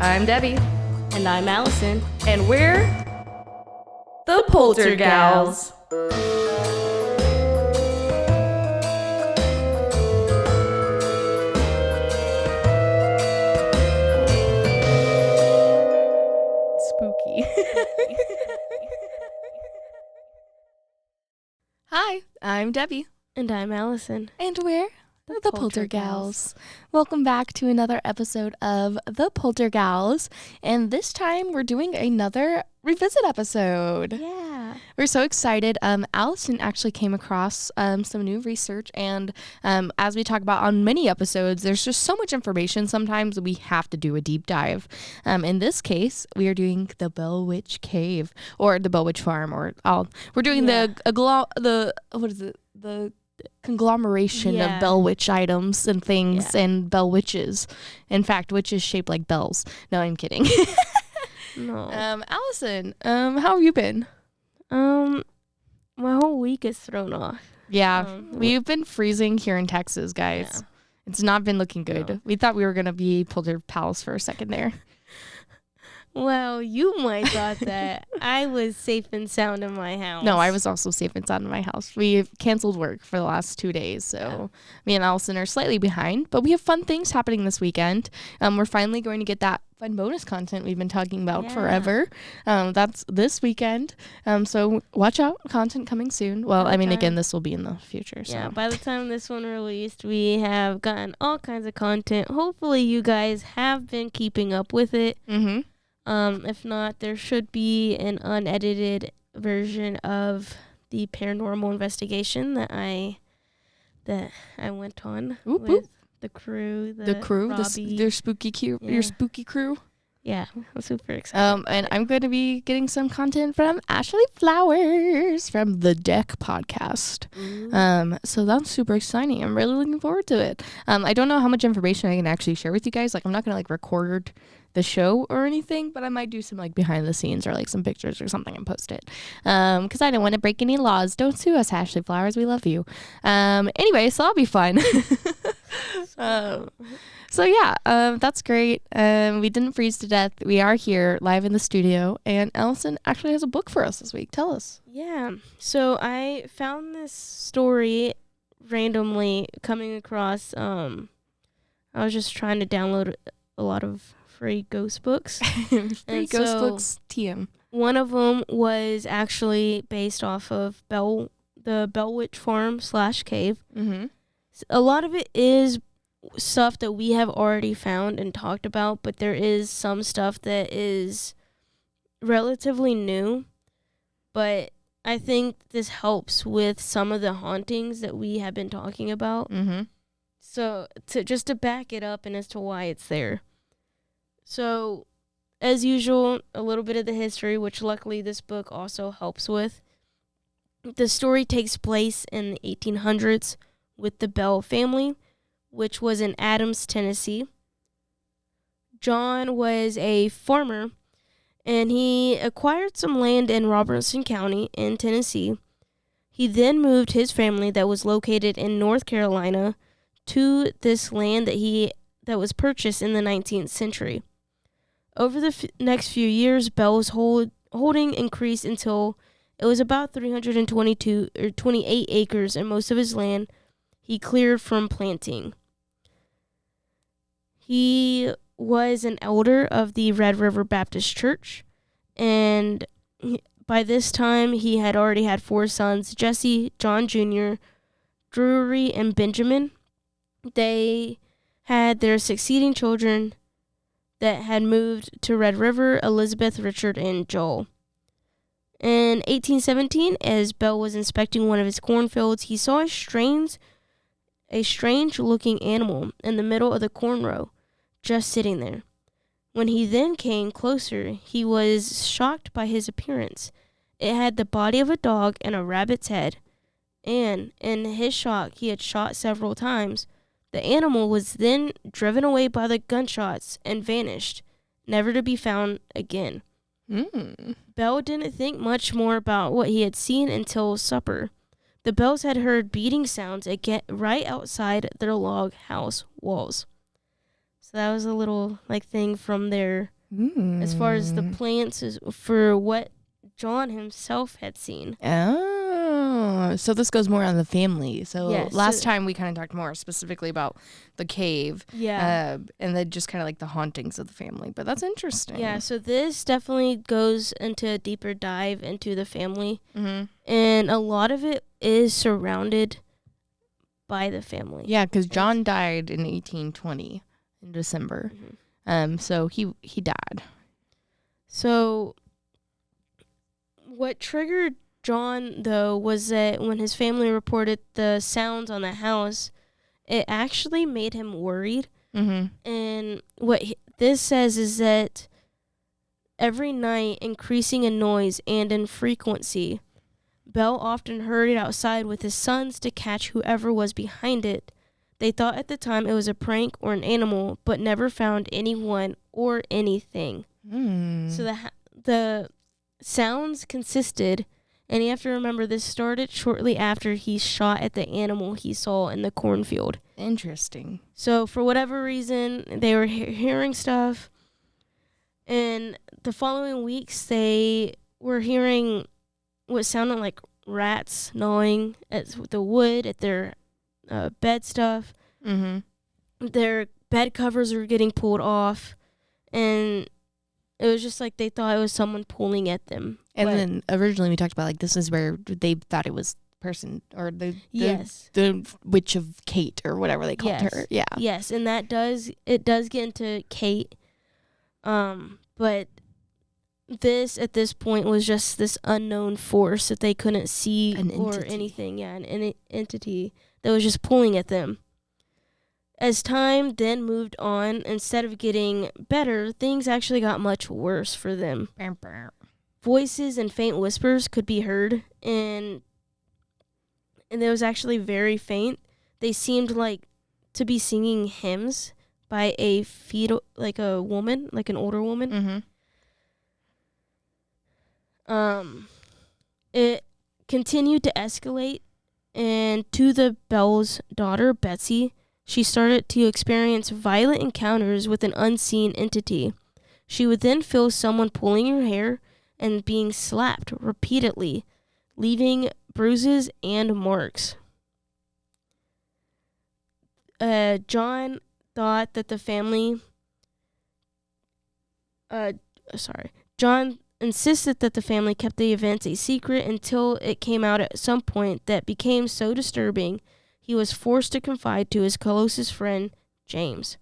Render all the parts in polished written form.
I'm Debbie. And I'm Alison. And we're the Poltergals. Spooky. Hi, I'm Debbie. And I'm Alison. And we're the Poltergals. Welcome back to another episode of the Poltergals. And this time we're doing another revisit episode. Yeah. We're so excited. Alison actually came across some new research, and as we talk about on many episodes, there's just so much information. Sometimes we have to do a deep dive. In this case, we are doing the Bell Witch Cave, or the Bell Witch Farm, or we're doing the conglomeration of Bell Witch items and things and Bell Witches. In fact, witches shaped like bells. No, I'm kidding. No. Alison, how have you been? My whole week is thrown off. Yeah, we've been freezing here in Texas, guys. Yeah. It's not been looking good. No. We thought we were going to be Polter pals for a second there. Well, you might thought that. I was safe and sound in my house. No, I was also safe and sound in my house. We canceled work for the last 2 days, so me and Alison are slightly behind, but we have fun things happening this weekend. We're finally going to get that fun bonus content we've been talking about forever. That's this weekend, so watch out, content coming soon. Well, I mean, again, this will be in the future. So. Yeah, by the time this one released, we have gotten all kinds of content. Hopefully, you guys have been keeping up with it. Mm-hmm. If not, there should be an unedited version of the paranormal investigation that I went on with the crew. Your spooky crew. Your spooky crew. Yeah, I'm super excited. And I'm going to be getting some content from Ashley Flowers from the Deck podcast. So that's super exciting. I'm really looking forward to it. I don't know how much information I can actually share with you guys. Like, I'm not going to record the show or anything, but I might do some behind the scenes or some pictures or something and post it. Because I don't want to break any laws. Don't sue us, Ashley Flowers. We love you. Anyway, so that'll be fun. So yeah, that's great. We didn't freeze to death. We are here live in the studio, and Alison actually has a book for us this week. Tell us. Yeah. So I found this story randomly coming across. I was just trying to download a lot of free ghost books. Books, TM. One of them was actually based off of the Bell Witch Farm / Cave. Mm-hmm. A lot of it is stuff that we have already found and talked about, but there is some stuff that is relatively new. But I think this helps with some of the hauntings that we have been talking about. Mm-hmm. So to back it up and as to why it's there. So, as usual, a little bit of the history, which luckily this book also helps with. The story takes place in the 1800s with the Bell family, which was in Adams, Tennessee. John was a farmer, and he acquired some land in Robertson County in Tennessee. He then moved his family that was located in North Carolina to this land that was purchased in the 19th century. Over the next few years, Bell's holding increased until it was about 28 acres, and most of his land he cleared from planting. He was an elder of the Red River Baptist Church, and by this time he had already had 4 sons, Jesse, John Jr., Drury, and Benjamin. They had their succeeding children that had moved to Red River, Elizabeth, Richard, and Joel. In 1817, as Bell was inspecting one of his cornfields, he saw a strange-looking animal in the middle of the corn row, just sitting there. When he then came closer, he was shocked by his appearance. It had the body of a dog and a rabbit's head, and in his shock, he had shot several times. The animal was then driven away by the gunshots and vanished, never to be found again. Bell didn't think much more about what he had seen until supper. The Bells had heard beating sounds right outside their log house walls. So that was a little like thing from there as far as the Mm. plants is for what John himself had seen. Oh, so this goes more on the family. So Yes, last so- time we kind of talked more specifically about the cave, Yeah. and then just kind of like the hauntings of the family. But that's interesting. Yeah, so this definitely goes into a deeper dive into the family. Mm-hmm. And a lot of it is surrounded by the family. Yeah, because John died in 1820 in December. Mhm. So he died. So what triggered John, though, was that when his family reported the sounds on the house, it actually made him worried. Mm-hmm. And what this says is that every night, increasing in noise and in frequency, Bell often hurried outside with his sons to catch whoever was behind it. They thought at the time it was a prank or an animal, but never found anyone or anything. Mm. So the sounds consisted, and you have to remember this started shortly after he shot at the animal he saw in the cornfield. Interesting. So for whatever reason, they were hearing stuff, and the following weeks they were hearing what sounded like rats gnawing at the wood at their bed stuff. Mm-hmm. Their bed covers were getting pulled off, and it was just like they thought it was someone pulling at them. And But- then originally we talked about like this is where they thought it was person or the yes, the witch of Kate or whatever they called Yes. her. Yeah. yes, and it does get into Kate, but this at this point was just this unknown force that they couldn't see An or entity. anything. Yeah, an entity that was just pulling at them. As time then moved on, instead of getting better, things actually got much worse for them. Voices and faint whispers could be heard, and it was actually very faint. They seemed like to be singing hymns by a like a woman, like an older woman. Mm-hmm. It continued to escalate, and to the Bell's daughter, Betsy, she started to experience violent encounters with an unseen entity. She would then feel someone pulling her hair and being slapped repeatedly, leaving bruises and marks. John thought that the family... John insisted that the family kept the events a secret until it came out at some point that became so disturbing he was forced to confide to his closest friend, James.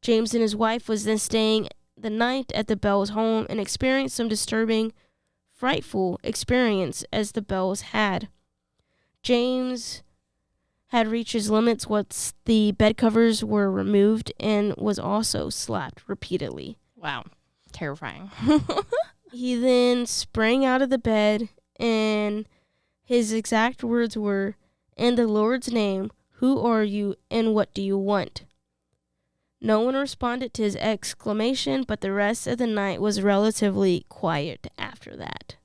James and his wife was then staying the night at the Bells' home and experienced some disturbing, frightful experience as the Bells had. James had reached his limits once the bed covers were removed and was also slapped repeatedly. Wow. Terrifying. He then sprang out of the bed, and his exact words were, "In the Lord's name, who are you and what do you want?" No one responded to his exclamation, but the rest of the night was relatively quiet after that.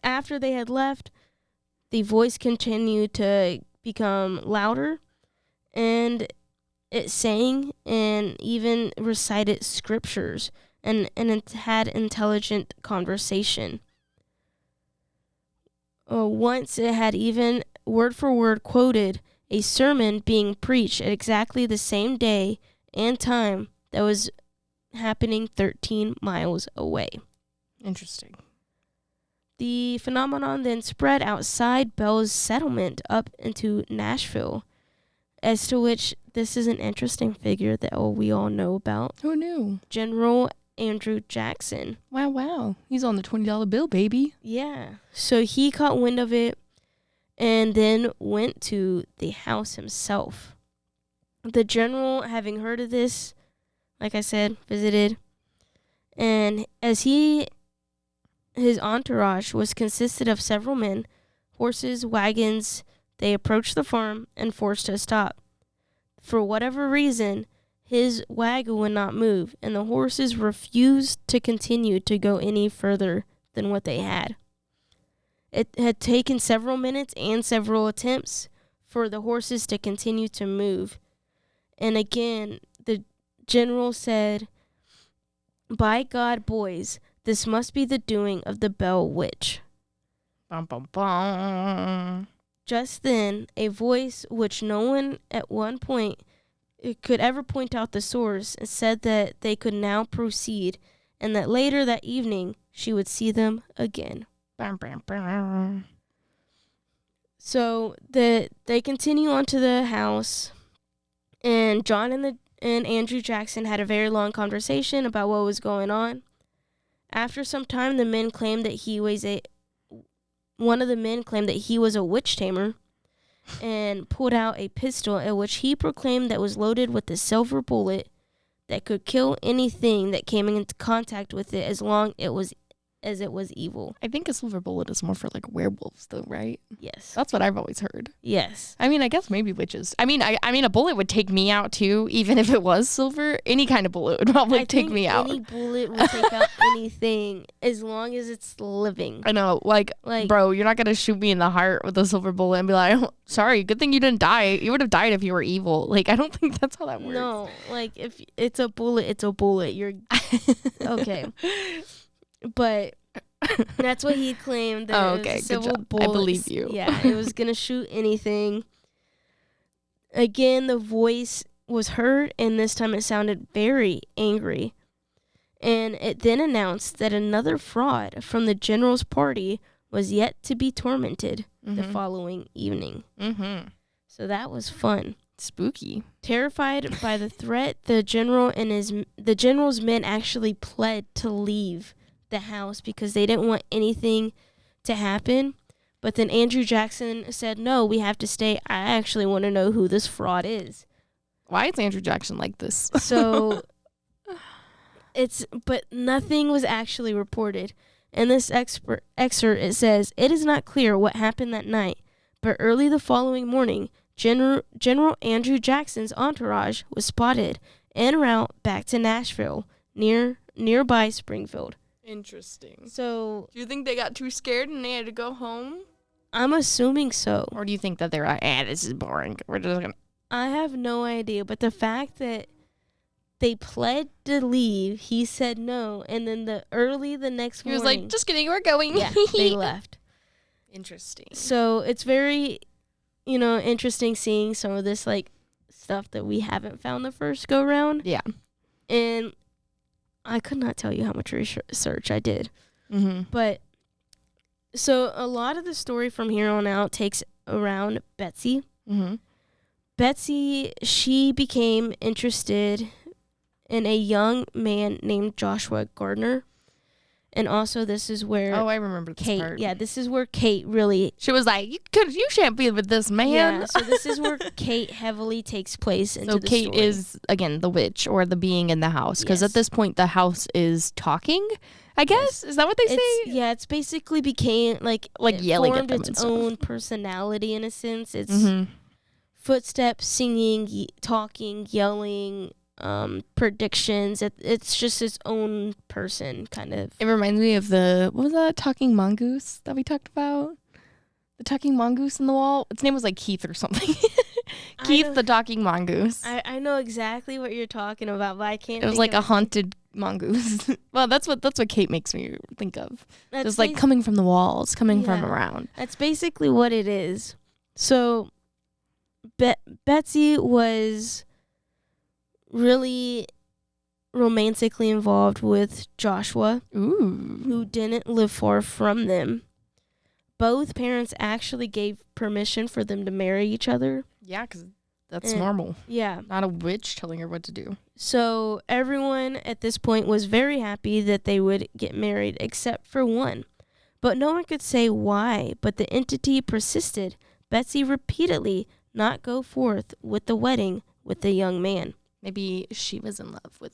After they had left, the voice continued to become louder, and it sang and even recited scriptures, and it had intelligent conversation. Once it had even word for word quoted a sermon being preached at exactly the same day and time that was happening 13 miles away. Interesting. The phenomenon then spread outside Bell's settlement up into Nashville, as to which this is an interesting figure that we all know about. Who knew? General Andrew Jackson. Wow. He's on the $20 bill, baby. Yeah. So he caught wind of it and then went to the house himself. The general, having heard of this, like I said, visited. And as his entourage was consisted of several men, horses, wagons, they approached the farm and forced to stop. For whatever reason, his wagon would not move, and the horses refused to continue to go any further than what they had. It had taken several minutes and several attempts for the horses to continue to move, And again, the general said, "By God, boys, this must be the doing of the Bell Witch." Bum, bum, bum. Just then, a voice which no one at one point could ever point out the source said that they could now proceed, and that later that evening she would see them again. Bum, bum, bum. So they continue on to the house, and John and Andrew Jackson had a very long conversation about what was going on. After some time, the men claimed that one of the men claimed that he was a witch tamer and pulled out a pistol at which he proclaimed that was loaded with a silver bullet that could kill anything that came into contact with it as long as it was evil. I think a silver bullet is more for like werewolves though, right? Yes. That's what I've always heard. Yes. I mean, I guess maybe witches. I mean, a bullet would take me out too, even if it was silver. Any kind of bullet would probably take me out. Any bullet would take out anything as long as it's living. I know, like, bro, you're not gonna shoot me in the heart with a silver bullet and be like, oh, sorry, good thing you didn't die. You would have died if you were evil. Like, I don't think that's how that works. No, like if it's a bullet, it's a bullet. You're okay. But that's what he claimed. That Oh, it was okay, a good silver job. bullet. I believe you. Yeah, it was gonna shoot anything. Again, the voice was heard, and this time it sounded very angry. And it then announced that another fraud from the general's party was yet to be tormented the following evening. Mm-hmm. So that was fun. Spooky. Terrified by the threat, the general's men actually pled to leave the house because they didn't want anything to happen. But then Andrew Jackson said, "No, we have to stay. I actually want to know who this fraud is." Why is Andrew Jackson like this? So but nothing was actually reported. In this excerpt, it says, "It is not clear what happened that night, but early the following morning, General Andrew Jackson's entourage was spotted en route back to Nashville, nearby Springfield." Interesting. So, do you think they got too scared and they had to go home? I'm assuming so. Or do you think that they're like, this is boring. We're just gonna... I have no idea, but the fact that they pled to leave, he said no, and then the next morning... He was like, just kidding, we're going. Yeah, they left. Interesting. So, it's very, interesting seeing some of this, like, stuff that we haven't found the first go-round. Yeah. And I could not tell you how much research I did. Mm-hmm. But, so a lot of the story from here on out takes around Betsy. Mm-hmm. Betsy, she became interested in a young man named Joshua Gardner. And also this is where... Oh, I remember this part. Yeah, this is where Kate really... She was like, you shan't be with this man. Yeah, so this is where Kate heavily takes place into the story. So Kate is, again, the witch or the being in the house. Because at this point, the house is talking, I guess. Yes. Is that what they say? Yeah, it's basically became, like yelling at them its own personality in a sense. It's footsteps, singing, talking, yelling... predictions. It's just its own person, kind of. It reminds me of what was that talking mongoose that we talked about? The talking mongoose in the wall. Its name was like Keith or something. Keith the talking mongoose. I know exactly what you're talking about, but I can't. It was like a haunted mongoose. Well, that's what Kate makes me think of. It's like coming from the walls, coming from around. That's basically what it is. So, Betsy was really romantically involved with Joshua, who didn't live far from them. Both parents actually gave permission for them to marry each other. Yeah, because that's normal. Yeah. Not a witch telling her what to do. So everyone at this point was very happy that they would get married, except for one. But no one could say why, but the entity persisted. Betsy repeatedly not go forth with the wedding with the young man. Maybe she was in love with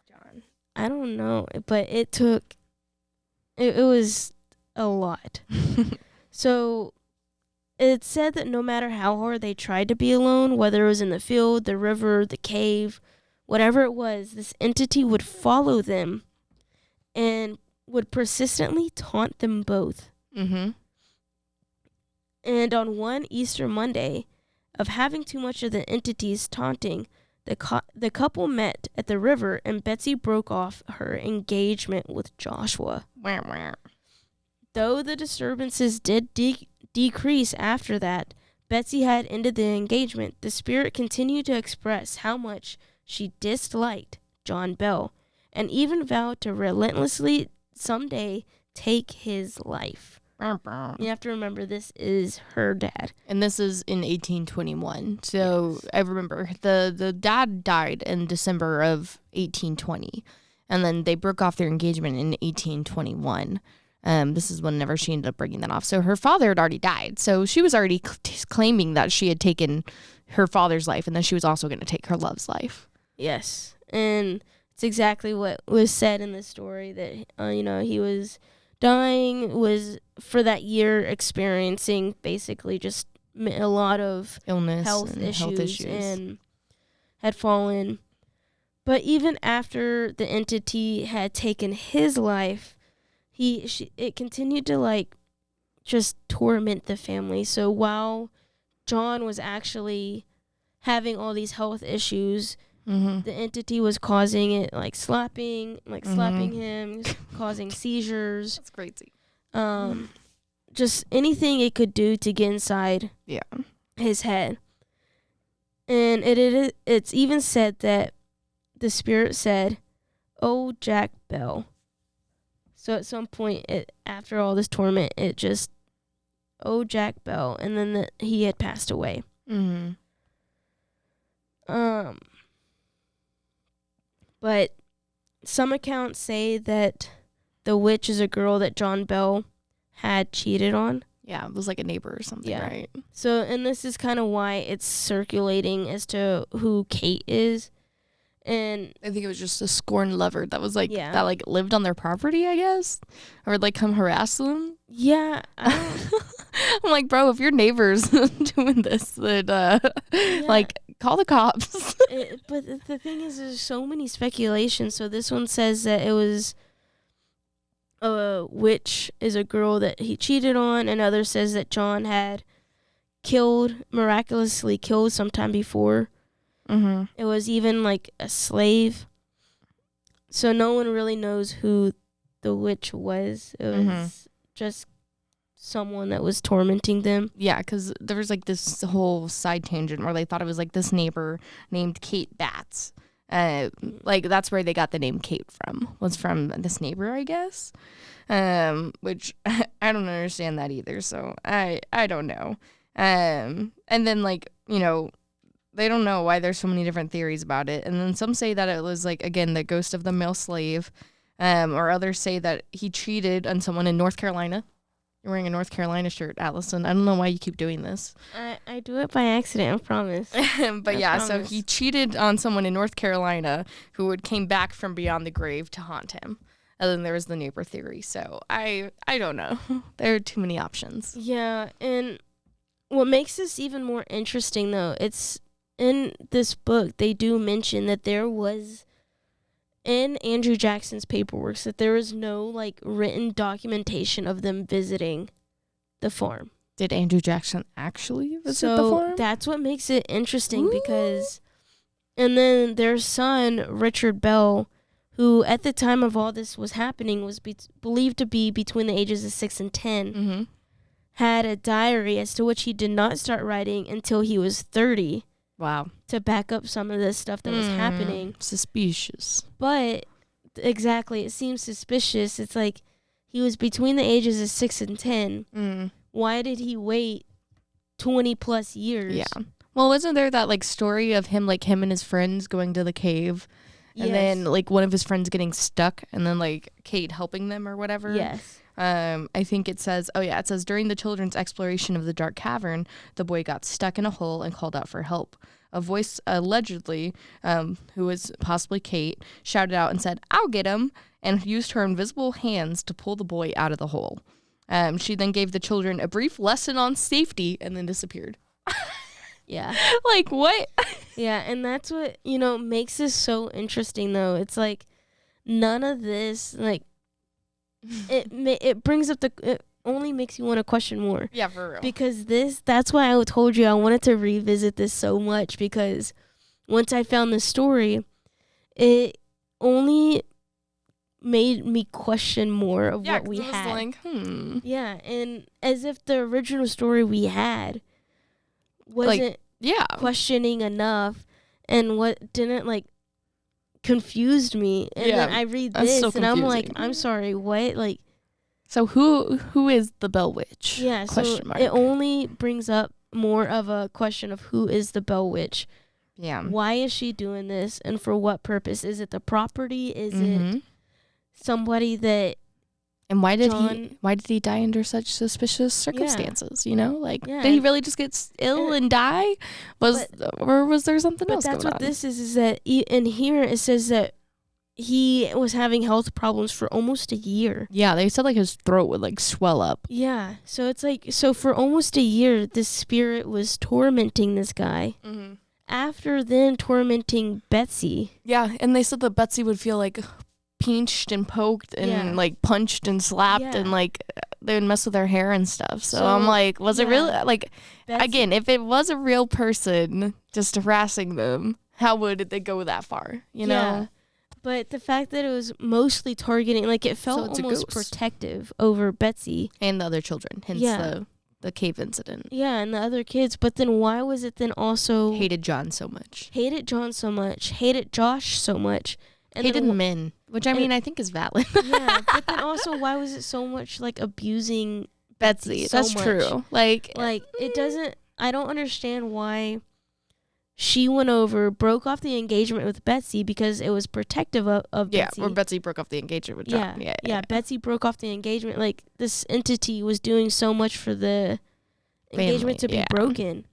John. I don't know, but it was a lot. So it said that no matter how hard they tried to be alone, whether it was in the field, the river, the cave, whatever it was, this entity would follow them and would persistently taunt them both. Mm-hmm. And on one Easter Monday, of having too much of the entity's taunting, The couple met at the river, and Betsy broke off her engagement with Joshua. Though the disturbances did decrease after that, Betsy had ended the engagement. The spirit continued to express how much she disliked John Bell, and even vowed to relentlessly someday take his life. You have to remember, this is her dad. And this is in 1821. So yes. I remember the dad died in December of 1820. And then they broke off their engagement in 1821. This is whenever she ended up breaking that off. So her father had already died. So she was already claiming that she had taken her father's life, and then she was also going to take her love's life. Yes. And it's exactly what was said in the story, that, he was dying, was for that year experiencing basically just a lot of illness, health issues, and had fallen. But even after the entity had taken his life, it continued to just torment the family. So while John was actually having all these health issues, the entity was causing it, slapping him, causing seizures. That's crazy. Just anything it could do to get inside his head. And it's even said that the spirit said, "Oh, Jack Bell." So at some point, after all this torment, it just, "Oh, Jack Bell," and then he had passed away. But some accounts say that the witch is a girl that John Bell had cheated on. Yeah, it was like a neighbor or something, right? So, and this is kind of why it's circulating as to who Kate is. And I think it was just a scorned lover that was that lived on their property, I guess, or come harass them. Yeah, I'm like, bro, if your neighbor's doing this, then call the cops. But the thing is, there's so many speculations. So this one says that it was a witch is a girl that he cheated on, and others says that John had miraculously killed sometime before. It was even a slave. So no one really knows who the witch was. It was just someone that was tormenting them. Yeah, because there was this whole side tangent where they thought it was this neighbor named Kate Batts. That's where they got the name Kate from. Was from this neighbor, I guess. Which I don't understand that either. So I don't know. And then they don't know why there's so many different theories about it. And then some say that it was, again, the ghost of the male slave. Or others say that he cheated on someone in North Carolina. You're wearing a North Carolina shirt, Alison. I don't know why you keep doing this. I do it by accident, I promise. So he cheated on someone in North Carolina who came back from beyond the grave to haunt him. And then there was the neighbor theory. So I don't know. There are too many options. Yeah, and what makes this even more interesting, though, it's in this book, they do mention that there was, in Andrew Jackson's paperwork, that there was no written documentation of them visiting the farm. Did Andrew Jackson actually visit the farm? So that's what makes it interesting. Ooh. Because, and then their son, Richard Bell, who at the time of all this was happening was believed to be between the ages of 6 and 10, had a diary as to which he did not start writing until he was 30. Wow. To back up some of the stuff that was happening. Suspicious. But, exactly, it seems suspicious. It's he was between the ages of 6 and 10. Why did he wait 20 plus years? Yeah. Well, wasn't there that story of him him and his friends going to the cave? And then one of his friends getting stuck and then Kate helping them or whatever? Yes. I think it says, during the children's exploration of the dark cavern, the boy got stuck in a hole and called out for help. A voice allegedly, who was possibly Kate, shouted out and said, "I'll get him," and used her invisible hands to pull the boy out of the hole. She then gave the children a brief lesson on safety and then disappeared. Yeah. What? Yeah, and that's what, makes this so interesting, though. It's none of this, it brings up it only makes you want to question more. Yeah, for real. Because that's why I told you I wanted to revisit this so much, because once I found this story, it only made me question more of what we had. Like, Yeah, and as if the original story we had wasn't questioning enough, and what didn't like confused me. And then I read this so and I'm like, I'm sorry, what? Like, so who is the Bell Witch? Yeah, so it only brings up more of a question of who is the Bell Witch. Yeah. Why is she doing this, and for what purpose? Is it the property? Is it somebody that? And why did he die under such suspicious circumstances? You know, like did he really just get ill and die? Or was there something else going on? But that's what this is that in here it says that he was having health problems for almost a year. Yeah, they said like his throat would like swell up. Yeah, so it's like for almost a year, this spirit was tormenting this guy. Mm-hmm. After then tormenting Betsy. Yeah, and they said that Betsy would feel like pinched and poked and like punched and slapped and like they would mess with her hair and stuff. So I'm like, was it really like Betsy, again, if it was a real person just harassing them, how would they go that far? You know? But the fact that it was mostly targeting, like it felt almost protective over Betsy and the other children, hence the cave incident. Yeah, and the other kids. But then why was it then also hated John so much? Hated Josh so much. And hated men, which I mean I think is valid. Yeah, but then also why was it so much like abusing Betsy? So that's much? True. Like it doesn't. I don't understand why she went over, broke off the engagement with Betsy because it was protective of Betsy. Yeah, or Betsy broke off the engagement with John. Yeah, Betsy broke off the engagement. Like, this entity was doing so much for the engagement to be broken.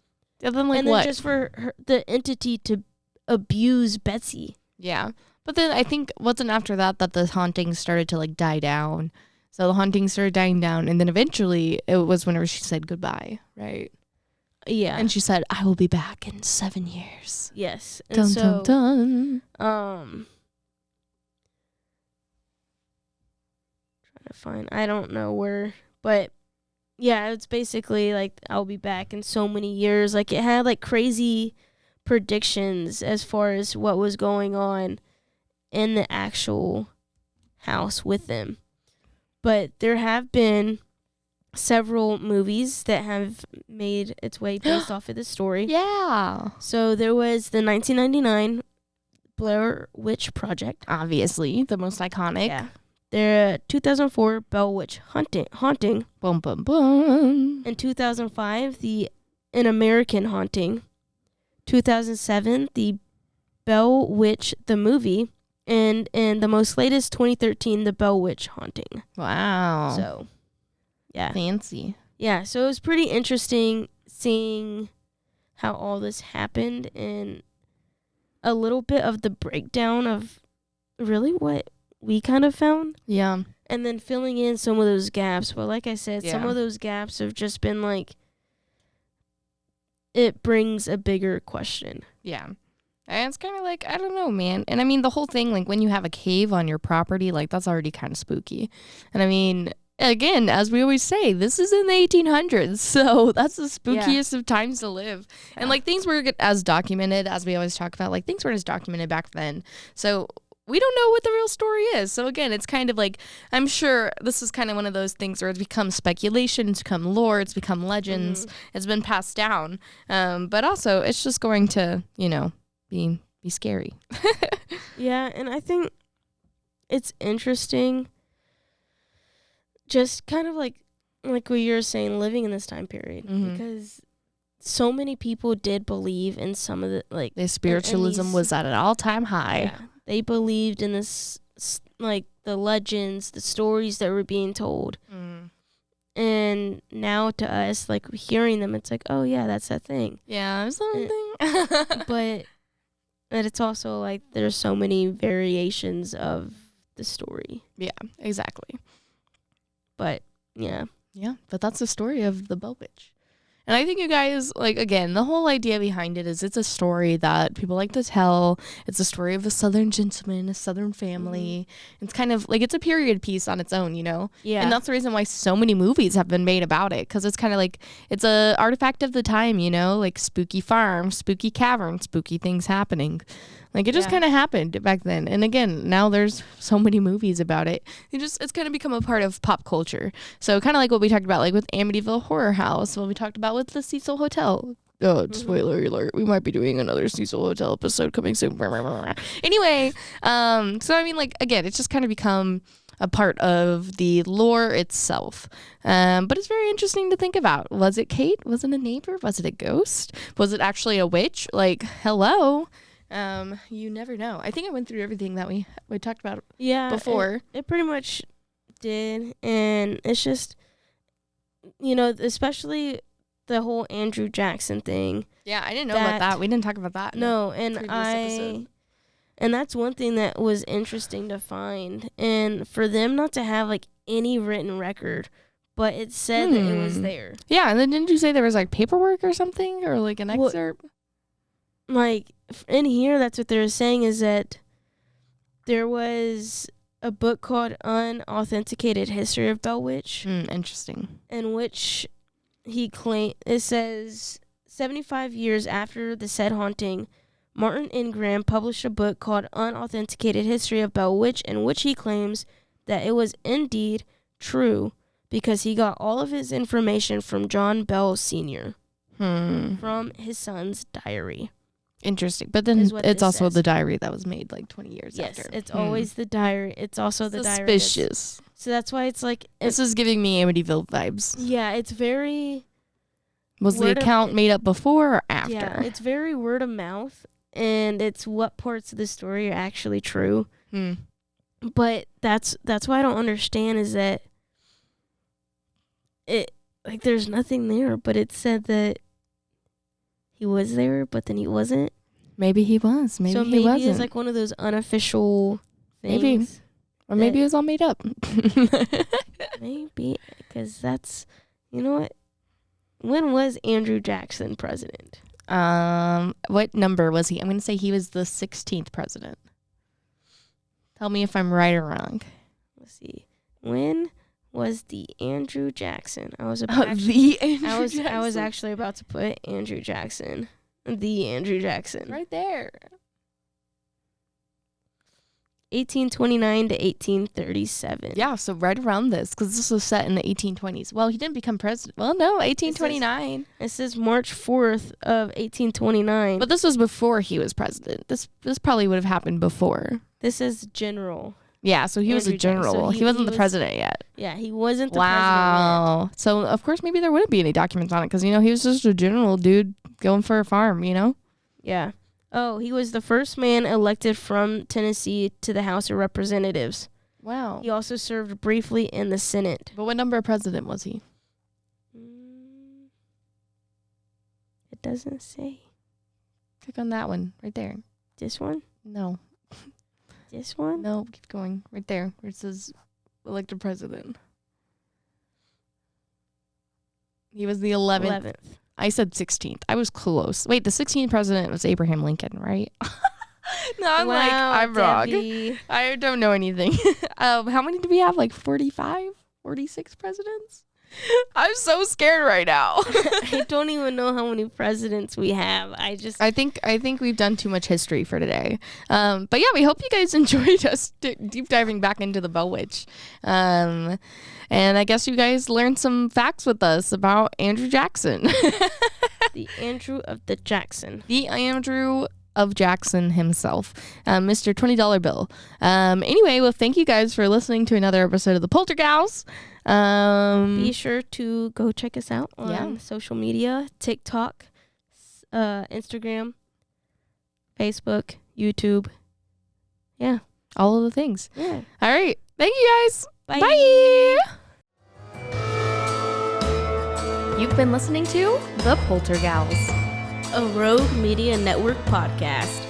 And then, like, then just for the entity to abuse Betsy. Yeah. But then I think wasn't after that the hauntings started to, like, die down. So the hauntings started dying down, and then eventually it was whenever she said goodbye, right? Yeah. And she said, I will be back in 7 years. Yes. And dun, so, dun, dun. Trying to find, I don't know where, but yeah, it's basically like, I'll be back in so many years. Like, it had like crazy predictions as far as what was going on in the actual house with them. But there have been several movies that have made its way based off of this story. Yeah. So there was the 1999 Blair Witch Project. Obviously, the most iconic. Yeah. The 2004 Bell Witch Haunting. Boom, boom, boom. In 2005, An American Haunting. 2007, the Bell Witch, the movie. And in the most latest, 2013, the Bell Witch Haunting. Wow. So, yeah. Fancy. Yeah, so it was pretty interesting seeing how all this happened and a little bit of the breakdown of really what we kind of found. Yeah. And then filling in some of those gaps. But like I said, some of those gaps have just been like, it brings a bigger question. Yeah. And it's kind of like, I don't know, man. And I mean, the whole thing, like when you have a cave on your property, like that's already kind of spooky. And I mean, again, as we always say, this is in the 1800s, so that's the spookiest of times to live. And like things were as documented, as we always talk about, like things weren't as documented back then. So we don't know what the real story is. So again, it's kind of like, I'm sure this is kind of one of those things where it's become speculation, it's become lore, it's become legends, it's been passed down. But also, it's just going to, you know, be scary. Yeah, and I think it's interesting. Just kind of like what you were saying, living in this time period, because so many people did believe in some of the spiritualism was at an all-time high. Yeah, they believed in this, like the legends, the stories that were being told, and now to us, like hearing them, it's like, oh yeah, that's that thing. Yeah, something. But it's also like there's so many variations of the story. Yeah, exactly. But, yeah. Yeah, but that's the story of the Bell Witch. And I think you guys, like, again, the whole idea behind it is it's a story that people like to tell. It's a story of a Southern gentleman, a Southern family. It's kind of like, it's a period piece on its own, you know? Yeah. And that's the reason why so many movies have been made about it, because it's kind of like, it's a artifact of the time, you know? Like spooky farm, spooky cavern, spooky things happening. Like, it just kind of happened back then. And again, now there's so many movies about it. It's kind of become a part of pop culture. So kind of like what we talked about, like with Amityville Horror House, what we talked about with the Cecil Hotel. Oh, spoiler alert. We might be doing another Cecil Hotel episode coming soon. Anyway, so I mean, like, again, it's just kind of become a part of the lore itself. But it's very interesting to think about. Was it Kate? Was it a neighbor? Was it a ghost? Was it actually a witch? Like, hello? You never know. I think I went through everything that we talked about before. It pretty much did. And it's just, you know, especially the whole Andrew Jackson thing. Yeah, I didn't know about that. We didn't talk about that. No, and that's one thing that was interesting to find. And for them not to have like any written record, but it said that it was there. Yeah, and then didn't you say there was like paperwork or something, or like an excerpt? Like in here, that's what they're saying, is that there was a book called Unauthenticated History of Bell Witch. Interesting. In which he claimed, it says 75 years after the said haunting, Martin Ingram published a book called Unauthenticated History of Bell Witch, in which he claims that it was indeed true because he got all of his information from John Bell Sr. From his son's diary. Interesting. But then it's also the diary that was made like 20 years after. Yes, it's always the diary. It's also the diary. Suspicious. So that's why it's like... This is giving me Amityville vibes. Yeah, it's very... Was the account made up before or after? Yeah, it's very word of mouth, and it's what parts of the story are actually true. But that's why I don't understand is that it, like, there's nothing there, but it said that he was there, but then he wasn't. Maybe he was. Maybe he wasn't. So maybe it's like one of those unofficial things. Maybe. Or maybe it was all made up. Maybe. Because that's, you know what? When was Andrew Jackson president? What number was he? I'm going to say he was the 16th president. Tell me if I'm right or wrong. Let's see. When was the Andrew Jackson? I was actually about to put Andrew Jackson. The Andrew Jackson. Right there. 1829 to 1837. Yeah, so right around this, because this was set in the 1820s. Well, he didn't become president. Well, no, 1829. It says March 4th of 1829. But this was before he was president. This probably would have happened before. This is general. Yeah, so he was a general. So he wasn't the president yet. Yeah, he wasn't the president yet. So, of course, maybe there wouldn't be any documents on it because, you know, he was just a general dude going for a farm, you know? Yeah. Oh, he was the first man elected from Tennessee to the House of Representatives. Wow. He also served briefly in the Senate. But what number of president was he? It doesn't say. Click on that one right there. This one? No. This one? No, keep going. Right there where it says elected president. He was the 11th. I said 16th. I was close. Wait, the 16th president was Abraham Lincoln, right? No, I'm Debbie. wrong. I don't know anything. How many do we have? Like 45? 46 presidents? I'm so scared right now. I don't even know how many presidents we have. I think we've done too much history for today. But yeah, we hope you guys enjoyed us deep diving back into the Bell Witch. And I guess you guys learned some facts with us about Andrew Jackson. The Andrew of the Jackson. The Andrew of Jackson himself, Mr. $20 bill. Anyway, well, thank you guys for listening to another episode of the Poltergals. Be sure to go check us out on social media, TikTok, Instagram, Facebook, YouTube. Yeah. All of the things. Yeah. All right. Thank you guys. Bye. Bye. You've been listening to The Poltergals, a Rogue Media Network podcast.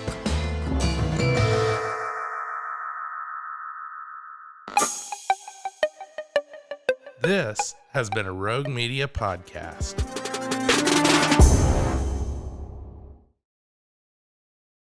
This has been a Rogue Media podcast.